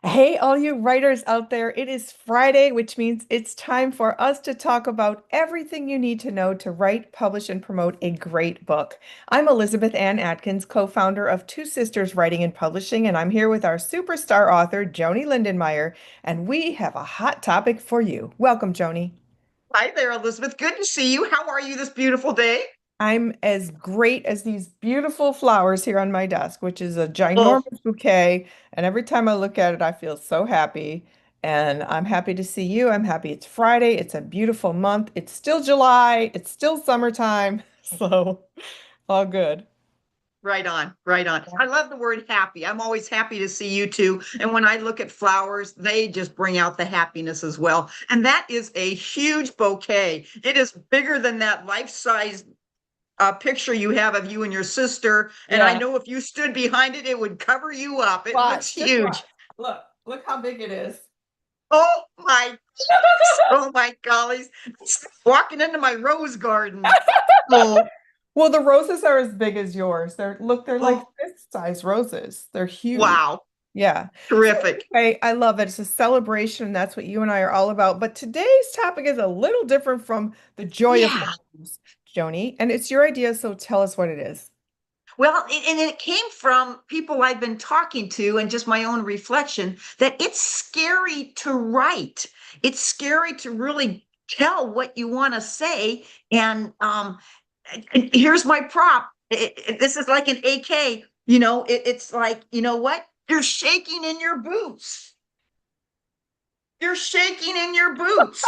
Hey, all you writers out there, it is Friday, which means it's time for us to talk about everything you need to know to write, publish, and promote a great book. I'm Elizabeth Ann Atkins, co-founder of Two Sisters Writing and Publishing, and I'm here with our superstar author, Joanie Lindenmeyer, and we have a hot topic for you. Welcome, Joanie. Hi there, Elizabeth. Good to see you. How are you this beautiful day? I'm as great as these beautiful flowers here on my desk, which is a Oh, ginormous bouquet. And every time I look at it, I feel so happy. And I'm happy to see you. I'm happy it's Friday. It's a beautiful month. It's still July. It's still summertime. So all good. right on, right on. I love the word happy. I'm always happy to see you too. And when I look at flowers, they just bring out the happiness as well. And that is a huge bouquet. It is bigger than that life-size picture you have of you and your sister. And I Yeah. know if you stood behind it, it would cover you up. It looks Watch, just huge. watch. Look how big it is. Oh my, oh my gollies. It's like walking into my rose garden. Oh, Well, the roses are as big as yours. They're like oh, fist-size roses. They're huge. wow. Yeah. So Terrific. anyway, I love it. It's a celebration. That's what you and I are all about. But today's topic is a little different from the joy of Yeah. homes, Joni. And it's your idea, so tell us what it is. Well, and it came from people I've been talking to and just my own reflection that it's scary to write. It's scary to really tell what you want to say. And here's my prop. This is like an AK. It's like, you know what? You're shaking in your boots. You're shaking in your boots.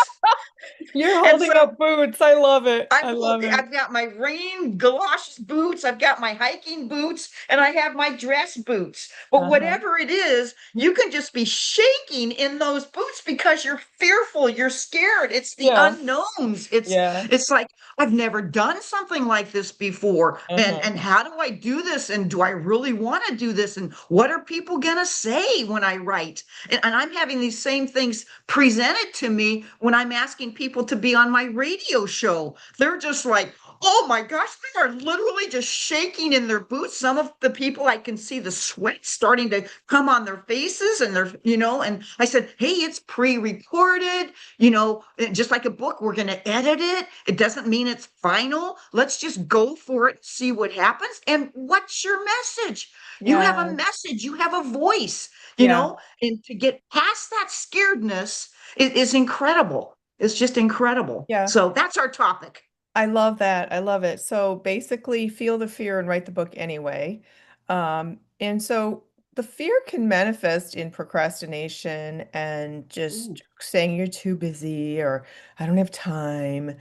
You're And holding so up boots. I love it. I love it. I've got my rain galoshes boots, I've got my hiking boots, and I have my dress boots. But Uh-huh. whatever it is, you can just be shaking in those boots because you're fearful, you're scared. It's the Yeah. unknowns. Yeah. It's like I've never done something like this before. And Uh-huh. and how do I do this? And do I really want to do this? And what are people gonna say when I write? And I'm having these same things presented to me when I'm asking people to be on my radio show. They're just like, oh my gosh, they are literally just shaking in their boots. Some of the people, I can see the sweat starting to come on their faces and and I said, hey, it's pre-recorded, just like a book, we're going to edit it. It doesn't mean it's final. Let's just go for it, see what happens. And what's your message? You have a Yeah. message, you have a voice, Yeah. and to get past that scaredness is incredible. It's just incredible. Yeah. So that's our topic. I love that. I love it. So basically, feel the fear and write the book anyway. And so the fear can manifest in procrastination and Ooh. just saying you're too busy or I don't have time.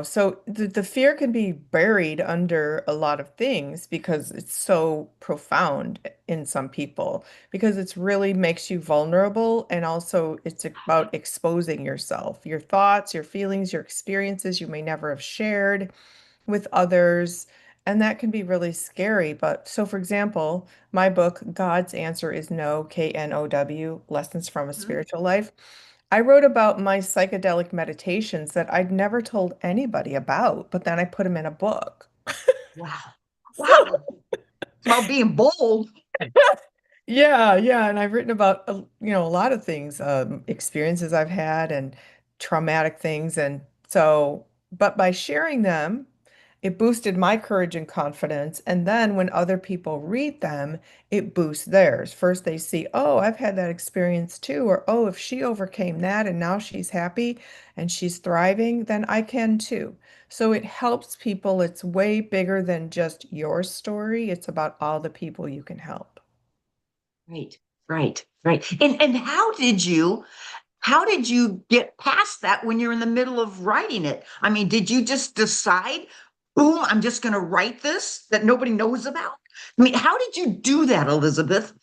So the fear can be buried under a lot of things because it's so profound in some people because it's really makes you vulnerable and also it's about exposing yourself, your thoughts, your feelings, your experiences you may never have shared with others. And that can be really scary. But so, for example, my book, God's Answer is No, KNOW, Lessons from a Mhm. Spiritual Life. I wrote about my psychedelic meditations that I'd never told anybody about, but then I put them in a book. Wow. Wow. It's about being bold. Yeah, yeah, and I've written about a lot of things, experiences I've had and traumatic things, and so, but by sharing them, it boosted my courage and confidence, and then when other people read them, it boosts theirs. First, they see, oh, I've had that experience too, or oh, if she overcame that and now she's happy and she's thriving, then I can too. So it helps people. It's way bigger than just your story. It's about all the people you can help. Right, right, right. And how did you get past that when you're in the middle of writing it? I mean, did you just decide, boom, I'm just going to write this that nobody knows about? I mean, how did you do that, Elizabeth?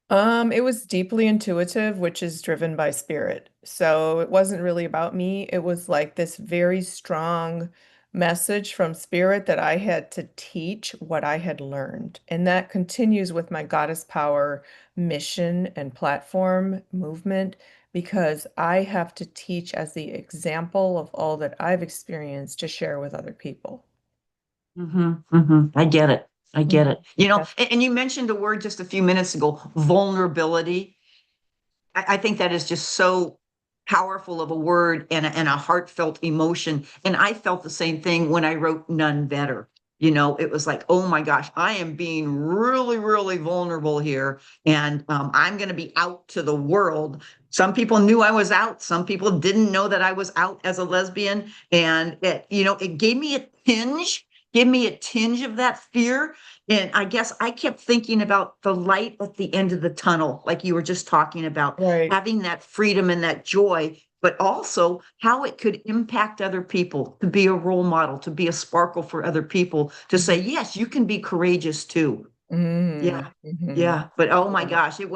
It was deeply intuitive, which is driven by spirit. So it wasn't really about me. It was like this very strong message from spirit that I had to teach what I had learned. And that continues with my Goddess Power mission and platform movement because I have to teach as the example of all that I've experienced to share with other people. I get it. I get Mhm. it. And you mentioned a word just a few minutes ago, vulnerability. I think that is just so powerful of a word and a heartfelt emotion. And I felt the same thing when I wrote None Better. It was like, oh my gosh, I am being really, really vulnerable here. And I'm going to be out to the world. Some people knew I was out. Some people didn't know that I was out as a lesbian. And it gave me a tinge of that fear. And I guess I kept thinking about the light at the end of the tunnel, like you were just talking about, Right. having that freedom and that joy, but also how it could impact other people, to be a role model, to be a sparkle for other people, to say, yes, you can be courageous too. Yeah. Mm-hmm. Mm-hmm. Yeah, but oh my Yeah. gosh, it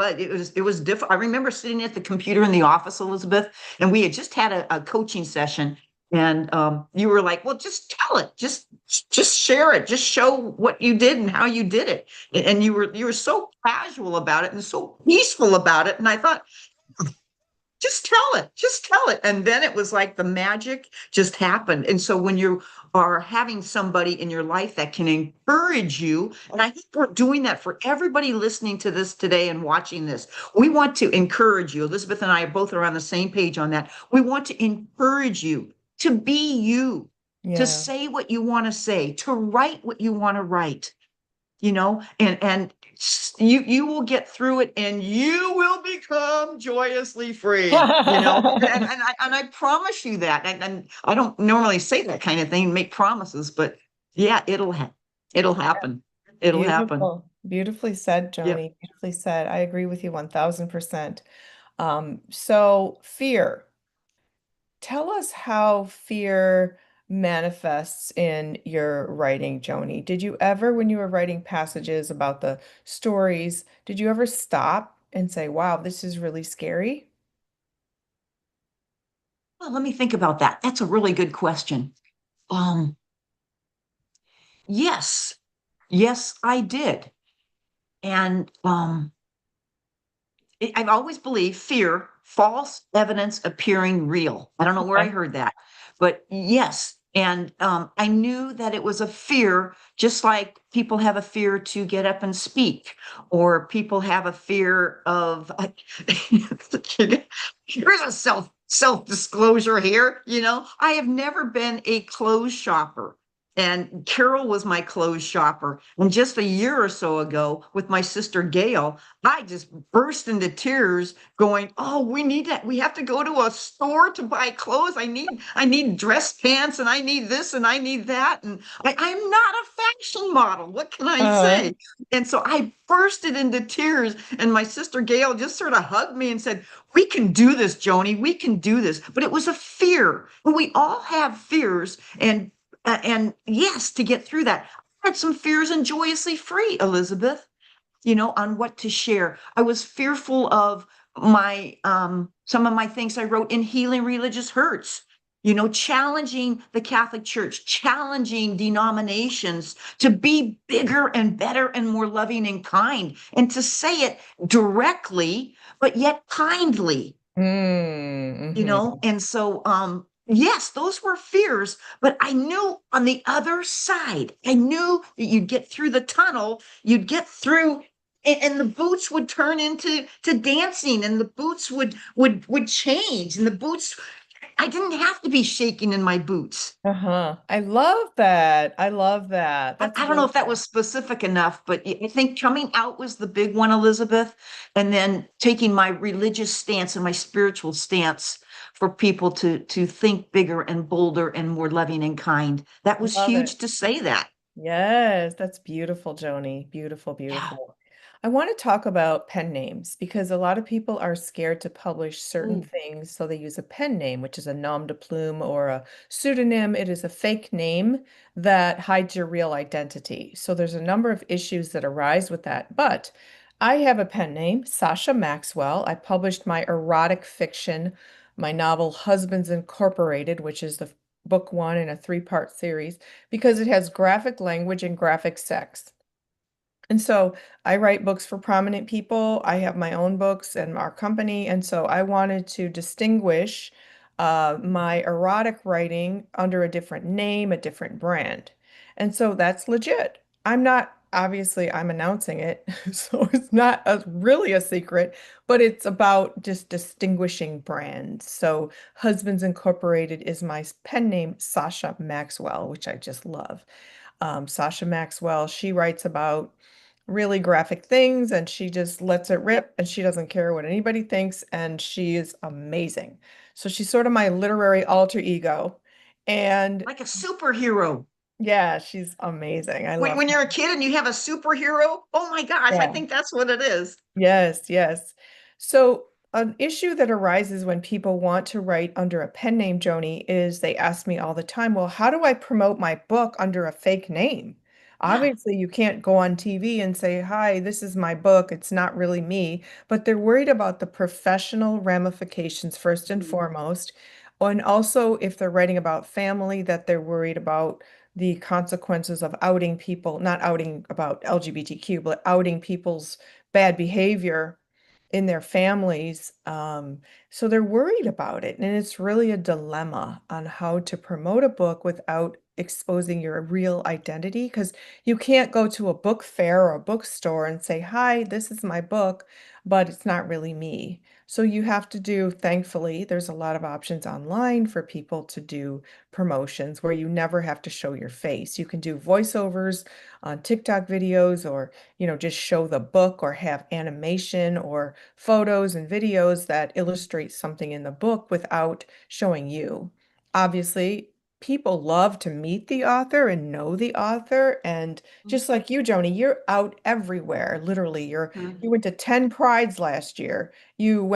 was different. I remember sitting at the computer in the office, Elizabeth, and we had just had a coaching session, and you were like, "Well, just tell it, just share it, just show what you did and how you did it." And you were so casual about it and so peaceful about it, and I thought, just tell it. And then it was like the magic just happened. And so when you are having somebody in your life that can encourage you, and I think we're doing that for everybody listening to this today and watching this, we want to encourage you. Elizabeth and I both are on the same page on that. We want to encourage you to be you, to Yeah. say what you want to say, to write what you want to write, and you will get through it and you will become joyously free, and I promise you that. And I don't normally say that kind of thing, make promises, but yeah, it'll happen. It'll happen. Beautiful. Beautifully said, Yep. Joanie. Beautifully said. I agree with you 1000%. So fear. Tell us how fear manifests in your writing, Joni. Did you ever, when you were writing passages about the stories, did you ever stop and say, wow, this is really scary? Well, let me think about that. That's a really good question. um yes, yes, I did. And I've always believed fear, false evidence appearing real. I don't know where I Okay. heard that, but yes. And I knew that it was a fear, just like people have a fear to get up and speak, or people have a fear of. Here's a self disclosure here. I have never been a clothes shopper. And Carol was my clothes shopper. And just a year or so ago, with my sister Gail, I just burst into tears going, "Oh, we need that. We have to go to a store to buy clothes. I need dress pants and I need this and I need that. And I'm not a fashion model. What can I Uh, say?" And so I bursted into tears. And my sister Gail just sort of hugged me and said, "We can do this, Joni. We can do this." But it was a fear. And we all have fears. And yes, to get through that, I had some fears and joyously free, Elizabeth, on what to share. I was fearful of my some of my things I wrote in Healing Religious Hurts, challenging the Catholic Church, challenging denominations to be bigger and better and more loving and kind, and to say it directly, but yet kindly. mm-hmm. And so yes, those were fears, but I knew on the other side, I knew that you'd get through the tunnel, you'd get through, and the boots would turn into dancing, and the boots would change, and the boots, I didn't have to be shaking in my boots. Uh-huh. I love that. I love that. I, That's I don't know really if that was specific enough, but I think coming out was the big one, Elizabeth, and then taking my religious stance and my spiritual stance for people to think bigger and bolder and more loving and kind. That was love it. huge to say that. Yes, that's beautiful, Joni. Beautiful, Yeah. beautiful. I want to talk about pen names because a lot of people are scared to publish certain Ooh. things, so they use a pen name, which is a nom de plume or a pseudonym. It is a fake name that hides your real identity. So there's a number of issues that arise with that. But I have a pen name, Sasha Maxwell. I published my erotic fiction, my novel Husbands Incorporated, which is the book one in a three-part series because it has graphic language and graphic sex. And so I write books for prominent people. I have my own books and our company. And so I wanted to distinguish my erotic writing under a different name, a different brand. And so that's legit. I'm not obviously I'm announcing it, so it's not really a secret, but it's about just distinguishing brands. So Husbands Incorporated is my pen name, Sasha Maxwell, which I just love. Sasha Maxwell, she writes about really graphic things and she just lets it rip and she doesn't care what anybody thinks and she is amazing. So she's sort of my literary alter ego. And Like a superhero. yeah, she's amazing. I When, love when her. you're a kid and you have a superhero, oh my gosh, I Yeah. think that's what it is. Yes, yes. So, an issue that arises when people want to write under a pen name, Joni, is they ask me all the time, well, how do I promote my book under a fake name? Yeah. Obviously, you can't go on TV and say, hi, this is my book. It's not really me. But they're worried about the professional ramifications first and Mhm. foremost. And also, if they're writing about family, that they're worried about the consequences of outing people, not outing about LGBTQ, but outing people's bad behavior in their families. So they're worried about it. And it's really a dilemma on how to promote a book without exposing your real identity. Because you can't go to a book fair or a bookstore and say, hi, this is my book, but it's not really me. So you have to do, thankfully, there's a lot of options online for people to do promotions where you never have to show your face. You can do voiceovers on TikTok videos or just show the book or have animation or photos and videos that illustrate something in the book without showing you. Obviously, people love to meet the author and know the author. And just like you, Joni, you're out everywhere. Literally, you Mhm. went to 10 prides last year. You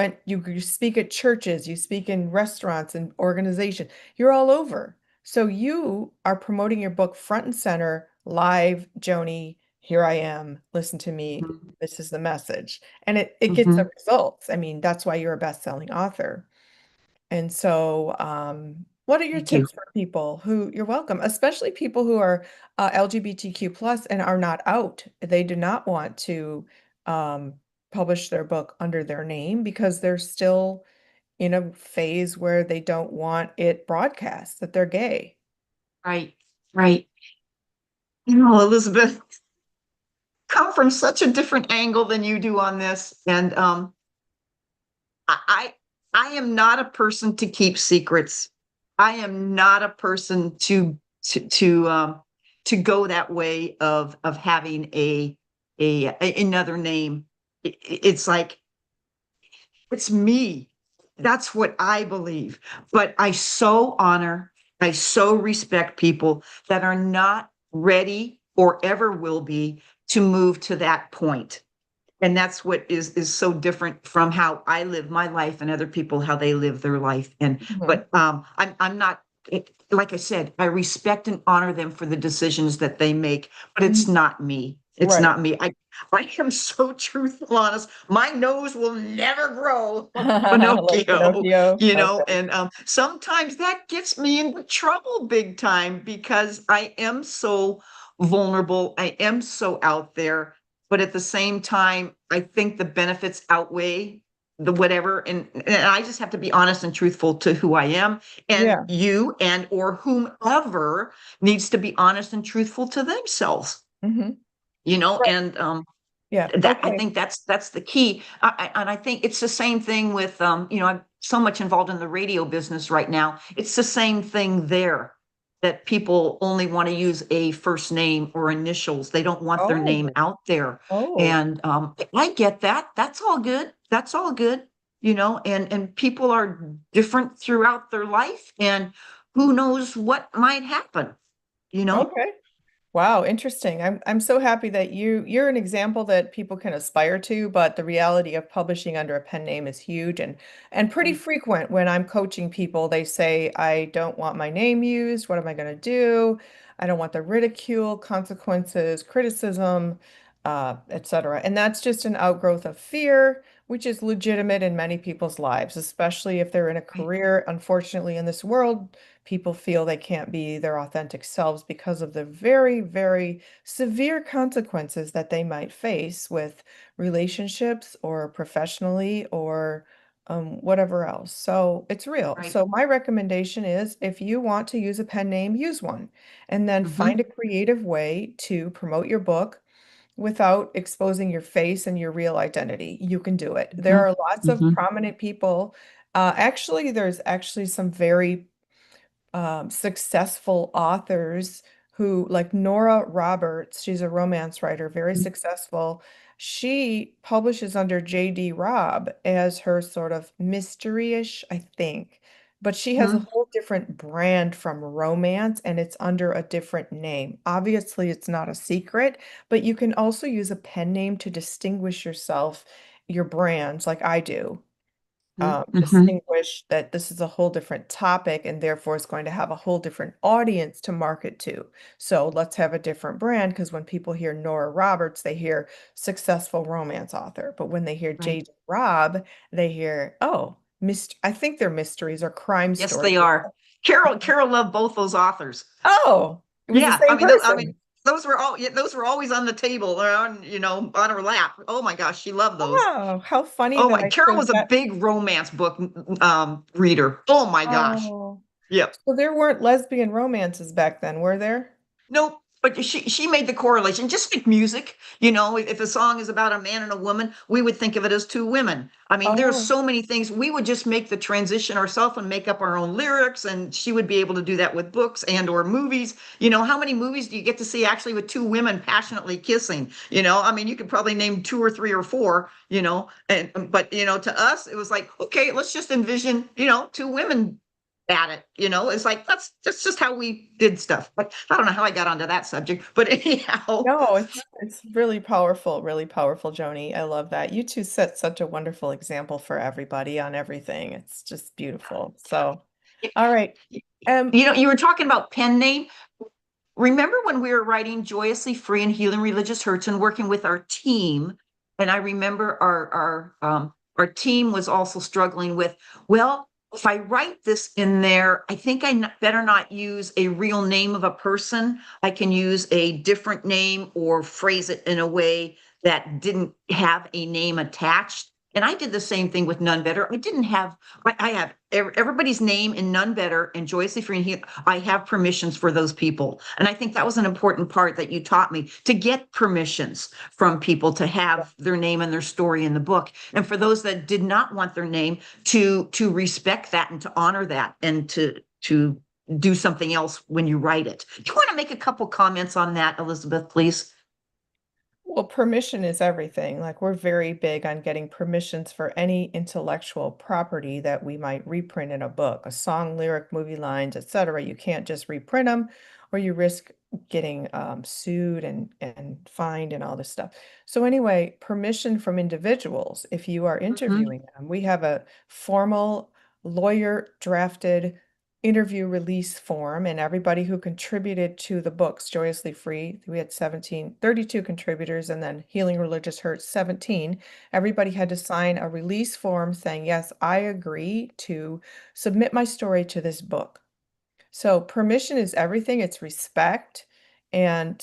speak at churches, you speak in restaurants and organizations. You're all over. So you are promoting your book front and center, live, Joni, here I am, listen to me, Mhm. this is the message. And it gets the Mhm. results. I mean, that's why you're a best-selling author. And so, what are your Thank you. tips for people who, you're welcome, especially people who are LGBTQ plus and are not out? They do not want to um, publish their book under their name because they're still in a phase where they don't want it broadcast that they're gay. Right. Right. Elizabeth, come from such a different angle than you do on this. And I I am not a person to keep secrets. I am not a person to go that way of having another name. It's like it's me. That's what I believe. But I so respect people that are not ready or ever will be to move to that point. And that's what is so different from how I live my life and other people how they live their life. And Mhm. but I'm not like I said, I respect and honor them for the decisions that they make, but it's Mhm. not me. It's Right. not me. I am so truthful, honest. My nose will never grow like Like Pinocchio, Pinocchio. Okay. and sometimes that gets me into trouble big time because I am so vulnerable. I am so out there, but at the same time, I think the benefits outweigh the whatever. And I just have to be honest and truthful to who I am. And Yeah. you and or whomever needs to be honest and truthful to themselves, Hmm. Right. and Yeah. that I Okay. think that's the key. And I think it's the same thing with I'm so much involved in the radio business right now. It's the same thing there that people only want to use a first name or initials. They don't want their name Oh, out there. oh, And I get that. That's all good. That's all good. And people are different throughout their life, and who knows what might happen, you know? okay. Wow, interesting. I'm so happy that you're an example that people can aspire to, but the reality of publishing under a pen name is huge and pretty frequent when I'm coaching people. They say, I don't want my name used. What am I going to do? I don't want the ridicule, consequences, criticism, etc. And that's just an outgrowth of fear, which is legitimate in many people's lives, especially if they're in a Right, career. Unfortunately, in this world, people feel they can't be their authentic selves because of the very, very severe consequences that they might face with relationships or professionally or whatever else. So it's real. right. So my recommendation is if you want to use a pen name, use one, and then find Mhm. a creative way to promote your book. without exposing your face and your real identity. You can do it. There Hmm. are lots of Hmm. prominent people. Actually, there's actually some very successful authors who, like Nora Roberts, she's a romance writer, very successful. She publishes under J.D. Robb as her sort of mystery-ish, I think. But she has a Hmm. whole different brand from romance and it's under a different name. Obviously, it's not a secret, but you can also use a pen name to distinguish yourself, your brands, like I do, Hmm. distinguish that this is a whole different topic and therefore it's going to have a whole different audience to market to. So let's have a different brand because when people hear Nora Roberts, they hear successful romance author. But when they hear Right. J.D. Robb, they hear, oh, I think they're mysteries or crime Yes, stories. they are. Carol loved both those authors. Oh, it was the Yeah, same I mean, person. those were always on the table or on, on her lap. Oh my gosh, she loved those. Oh, how funny Oh that my, I Carol think was a that. big romance book reader. Oh my gosh. Oh, Yep. so there weren't lesbian romances back then, were there? Nope. But she made the correlation, just like music. If a song is about a man and a woman, we would think of it as two women. I mean, there's Oh, so many things. We would just make the transition ourselves and make up our own lyrics, and she would be able to do that with books and or movies. How many movies do you get to see actually with two women passionately kissing? I mean, you could probably name two or three or four, and but to us, it was like, okay, let's just envision, two women at it. It's like that's just how we did stuff. But I don't know how I got onto that subject, but anyhow. no, it's really powerful, Joni. I love that. You two set such a wonderful example for everybody on everything. It's just beautiful. So, all right. You were talking about pen name. Remember when we were writing Joyously Free and Healing Religious Hurts and working with our team? And I remember our team was also struggling with, well, if I write this in there, I think better not use a real name of a person. I can use a different name or phrase it in a way that didn't have a name attached. And I did the same thing with None Better. I have everybody's name in None Better and Joyously Free and Healing. I have permissions for those people. And I think that was an important part that you taught me, to get permissions from people to have their name and their story in the book. And for those that did not want their name, to respect that and to honor that and to do something else when you write it. Do you want to make a couple comments on that, Elizabeth, please? Well, permission is everything. Like we're very big on getting permissions for any intellectual property that we might reprint in a book, a song, lyric, movie lines, etc. You can't just reprint them or you risk getting sued and fined and all this stuff. So anyway, permission from individuals, if you are Mhm. interviewing them, we have a formal lawyer drafted interview release form and everybody who contributed to the books Joyously Free, we had 32 contributors and then Healing Religious Hurt 17. Everybody had to sign a release form saying, yes, I agree to submit my story to this book. So permission is everything. It's respect. And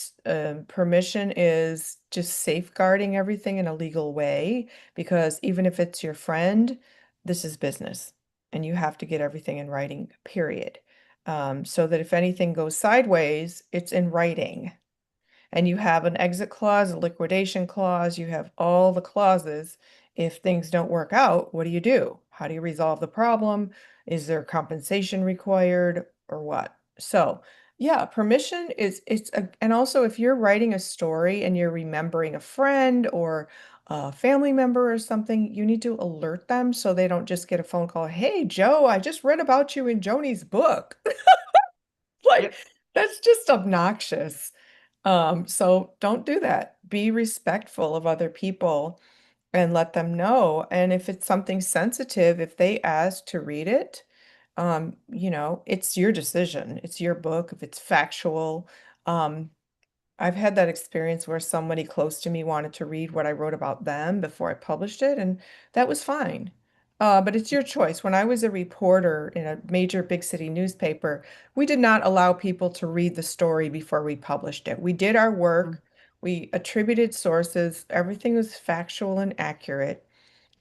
permission is just safeguarding everything in a legal way because even if it's your friend, this is business and you have to get everything in writing, period. So that if anything goes sideways, it's in writing. And you have an exit clause, a liquidation clause, you have all the clauses. If things don't work out, what do you do? How do you resolve the problem? Is there compensation required or what? So, yeah, permission is and also if you're writing a story and you're remembering a friend or a family member or something, you need to alert them so they don't just get a phone call, "Hey, Joe, I just read about you in Joni's book." Like Yep. that's just obnoxious. So don't do that. Be respectful of other people and let them know. And if it's something sensitive, if they ask to read it, it's your decision. It's your book. If it's factual, um, I've had that experience where somebody close to me wanted to read what I wrote about them before I published it, and that was fine. But it's your choice. When I was a reporter in a major big city newspaper, we did not allow people to read the story before we published it. We did our work, we attributed sources, everything was factual and accurate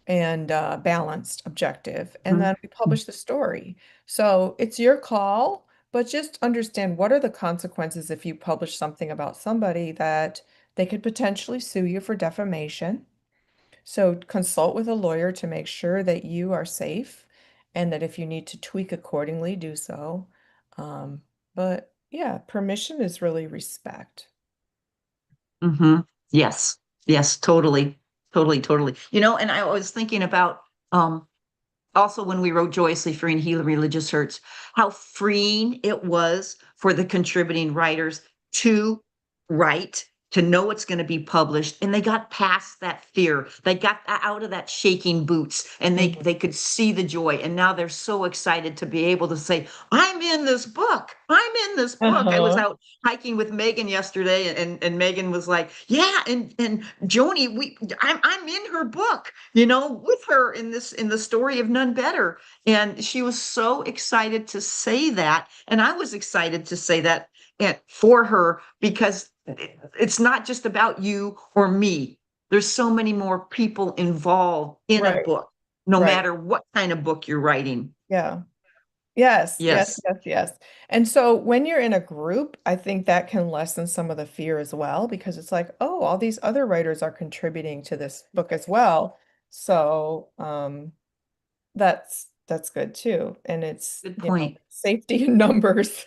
and balanced, objective. And Mhm. then we publish the story. So it's your call, but just understand what are the consequences if you publish something about somebody that They could potentially sue you for defamation. So consult with a lawyer to make sure that you are safe and that if you need to tweak accordingly, do so. But yeah, permission is really respect. Hmm. Yes. Yes, totally. Totally, totally. And I was thinking about um also when we wrote Joyously Free and Healing Religious Hurts, how freeing it was for the contributing writers to write, to know it's going to be published. And they got past that fear. They got out of that shaking boots and they Mhm. could see the joy. And now they're so excited to be able to say, I'm in this book. I'm in this book. I was Uh-huh. out hiking with Megan yesterday, and Megan was like, yeah, and Joni, I'm in her book, with her in the story of None Better. And she was so excited to say that. And I was excited to say that for her because it's not just about you or me. There's so many more people involved in a Right, book, no right. matter what kind of book you're writing. Yeah. Yes, yes, Yes. yes, yes. And so when you're in a group, I think that can lessen some of the fear as well, because it's like, oh, all these other writers are contributing to this book as well. So that's good too. And it's, Good point. safety in numbers.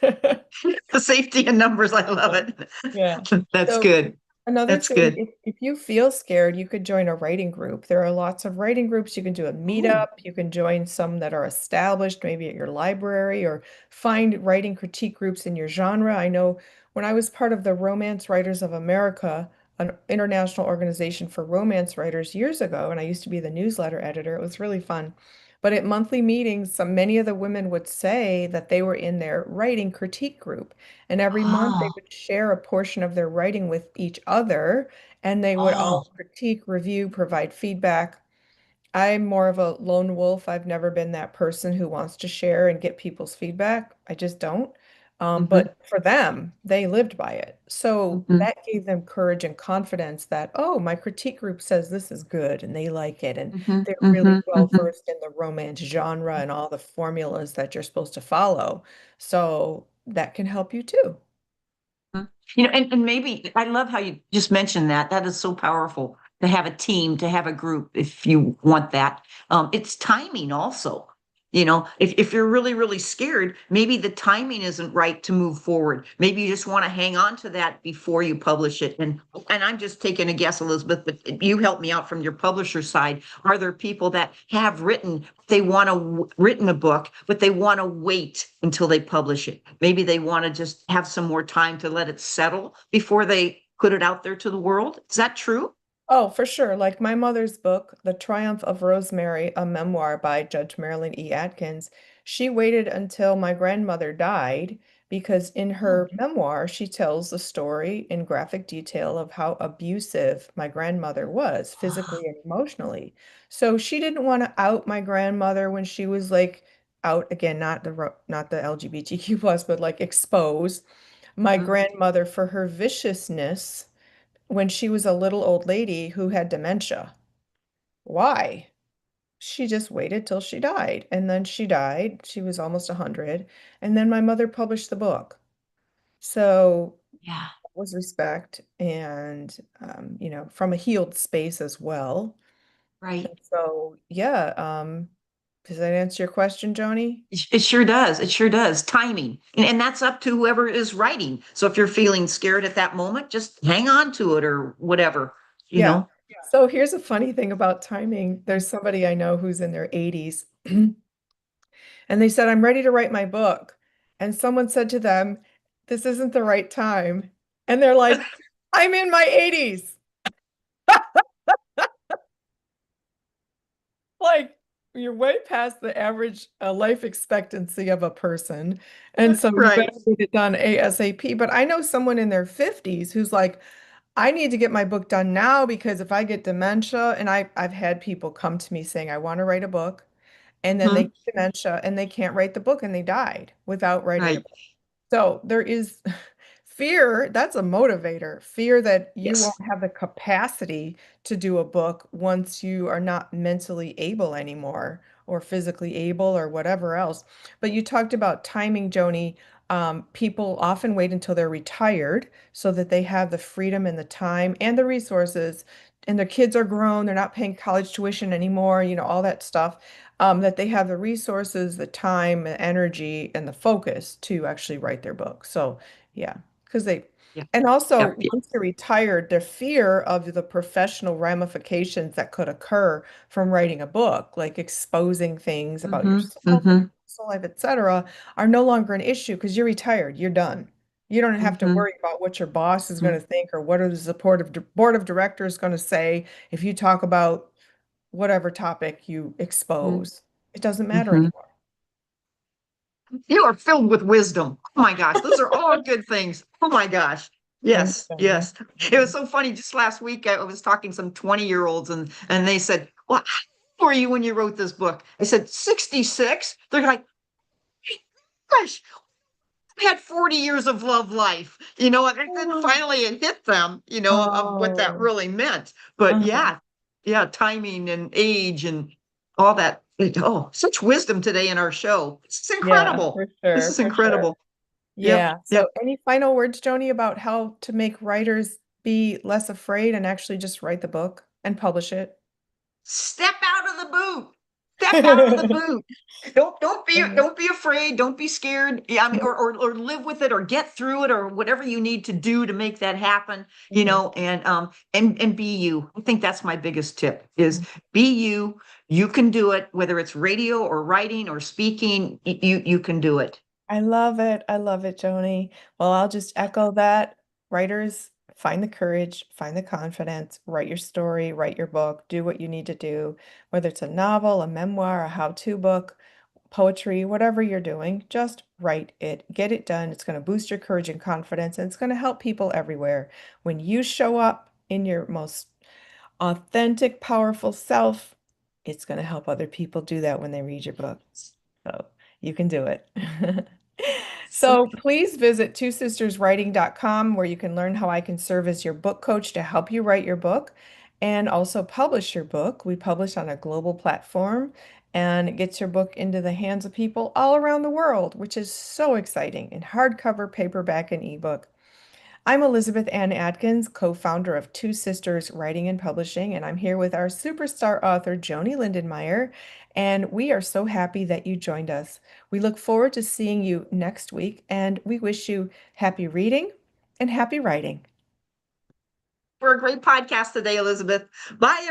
The safety in numbers, I love it. Yeah. That's So good. another That's thing, good. if you feel scared, you could join a writing group. There are lots of writing groups. You can do a Oh, meetup. You can join some that are established, maybe at your library, or find writing critique groups in your genre. I know when I was part of the Romance Writers of America, an international organization for romance writers years ago, and I used to be the newsletter editor, it was really fun. But at monthly meetings, many of the women would say that they were in their writing critique group. And every month they oh, would share a portion of their writing with each other, and they would oh. all critique, review, provide feedback. I'm more of a lone wolf. I've never been that person who wants to share and get people's feedback. I just don't. Hmm. But for them, they lived by it. So Hmm. that gave them courage and confidence that, oh, my critique group says this is good and they like it. And Hmm. they're really Hmm. well Hmm. versed in the romance genre and all the formulas that you're supposed to follow. So that can help you too. And maybe I love how you just mentioned that. That is so powerful to have a team, to have a group if you want that. It's timing also. If you're really, really scared, maybe the timing isn't right to move forward. Maybe you just want to hang on to that before you publish it. And I'm just taking a guess, Elizabeth, but you help me out from your publisher side. Are there people that have written a book, but they want to wait until they publish it? Maybe they want to just have some more time to let it settle before they put it out there to the world. Is that true? Oh, for sure. Like my mother's book, The Triumph of Rosemary, a memoir by Judge Marilyn E. Atkins, she waited until my grandmother died because in Oh, her memoir, she tells the story in graphic detail of how abusive my grandmother was physically and emotionally. So she didn't want to out my grandmother when she was like out again, not the LGBTQ plus, but like exposed my mhm. grandmother for her viciousness when she was a little old lady who had dementia. Why? She just waited till she died. And then she died. She was almost 100. And then my mother published the book. So Yeah, that was respect and, from a healed space as well. right. And so, yeah, does that answer your question, Joni? It sure does. It sure does. Timing. And that's up to whoever is writing. So if you're feeling scared at that moment, just hang on to it or whatever, you Yeah. know? So here's a funny thing about timing. There's somebody I know who's in their 80s. And they said, I'm ready to write my book. And someone said to them, this isn't the right time. And they're like, I'm in my 80s. Like, you're way past the average life expectancy of a person. And so you better Right. get it done ASAP. But I know someone in their 50s who's like, I need to get my book done now because if I get dementia, and I've had people come to me saying, I want to write a book, and then they Hmm. get dementia and they can't write the book and they died without writing a Right. book. So there is fear, that's a motivator. Fear that you won't Yes. have the capacity to do a book once you are not mentally able anymore or physically able or whatever else. But you talked about timing, Joni. People often wait until they're retired so that they have the freedom and the time and the resources, and their kids are grown, they're not paying college tuition anymore, all that stuff, that they have the resources, the time, the energy, and the focus to actually write their book. So, yeah, because Yeah. and also Yeah. once they're retired, their fear of the professional ramifications that could occur from writing a book, like exposing things about Mm-hmm. yourself and Mm-hmm. your personal life, etc., are no longer an issue because you're retired, you're done. You don't have to Mm-hmm. worry about what your boss is going to think or what are the board of directors going to say if you talk about whatever topic you expose. It doesn't matter Mm-hmm. anymore. You are filled with wisdom. Oh my gosh, those are all good things. Oh my gosh. Thanks, Yes, Johnny. yes. It was so funny. Just last week, I was talking to some 20-year-olds and they said, "Well, how old were you when you wrote this book?" I said, 66. They're like, gosh, I had 40 years of love life, and then Oh, finally it hit them, of what that oh, really meant. But uh-huh. yeah, yeah, timing and age and all that. Oh, such wisdom today in our show. This is Yeah, incredible. for This sure, is for sure. incredible. Yep, Yeah. So yep. any final words, Joni, about how to make writers be less afraid and actually just write the book and publish it? Step out of the boot. Step out of the boot. Don't be afraid. Don't be scared. Yeah, I mean, or live with it or get through it or whatever you need to do to make that happen, Mhm. and be you. I think that's my biggest tip is be you. You can do it, whether it's radio or writing or speaking, you can do it. I love it. I love it, Joni. Well, I'll just echo that. Writers, find the courage, find the confidence, write your story, write your book, do what you need to do, whether it's a novel, a memoir, a how-to book, poetry, whatever you're doing, just write it. Get it done. It's going to boost your courage and confidence, and it's going to help people everywhere. When you show up in your most authentic, powerful self, it's going to help other people do that when they read your book. So you can do it. So please visit twosisterswriting.com where you can learn how I can serve as your book coach to help you write your book and also publish your book. We publish on a global platform and it gets your book into the hands of people all around the world, which is so exciting in hardcover, paperback, and ebook. I'm Elizabeth Ann Atkins, co-founder of Two Sisters Writing and Publishing, and I'm here with our superstar author, Joanie Lindenmeyer, and we are so happy that you joined us. We look forward to seeing you next week, and we wish you happy reading and happy writing. For a great podcast today, Elizabeth. Bye.